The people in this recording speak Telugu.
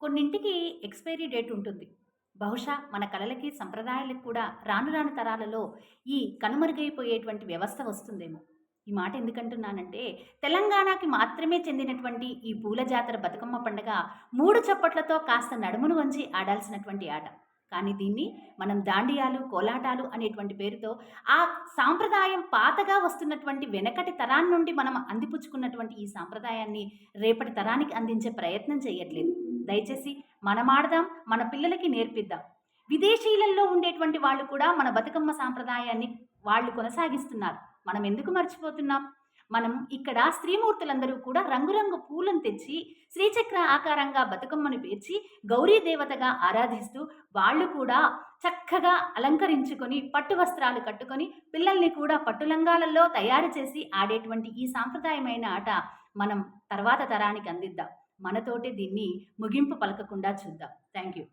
కొన్నింటికి ఎక్స్‌పైరీ డేట్ ఉంటుంది. బహుశా మన కళలకి, సంప్రదాయాలకు కూడా రాను రాను తరాలలో ఈ కనుమరుగైపోయేటువంటి వ్యవస్థ వస్తుందేమో! ఈ మాట ఎందుకంటున్నానంటే, తెలంగాణకి మాత్రమే చెందినటువంటి ఈ పూల జాతర బతుకమ్మ పండగ 3 చప్పట్లతో కాస్త నడుమును వంచి ఆడాల్సినటువంటి ఆట. కానీ దీన్ని మనం దాండియాలు, కోలాటాలు అనేటువంటి పేరుతో ఆ సాంప్రదాయం పాతగా వస్తున్నటువంటి వెనకటి తరాన్నుండి మనం అందిపుచ్చుకున్నటువంటి ఈ సాంప్రదాయాన్ని రేపటి తరానికి అందించే ప్రయత్నం చేయట్లేదు. దయచేసి మనమాడదాం, మన పిల్లలకి నేర్పిద్దాం. విదేశీయులలో ఉండేటువంటి వాళ్ళు కూడా మన బతుకమ్మ సాంప్రదాయాన్ని వాళ్ళు కొనసాగిస్తున్నారు. మనం ఎందుకు మర్చిపోతున్నాం? మనం ఇక్కడ స్త్రీమూర్తులందరూ కూడా రంగురంగు పూలను తెచ్చి శ్రీచక్ర ఆకారంగా బతుకమ్మను పేర్చి గౌరీ దేవతగా ఆరాధిస్తూ వాళ్ళు కూడా చక్కగా అలంకరించుకొని పట్టు వస్త్రాలు కట్టుకొని పిల్లల్ని కూడా పట్టు లంగాలలో తయారు చేసి ఆడేటువంటి ఈ సాంప్రదాయమైన ఆట మనం తర్వాత తరానికి అందిద్దాం. మనతోటే దీన్ని ముగింపు పలకకుండా చూద్దాం. Thank you.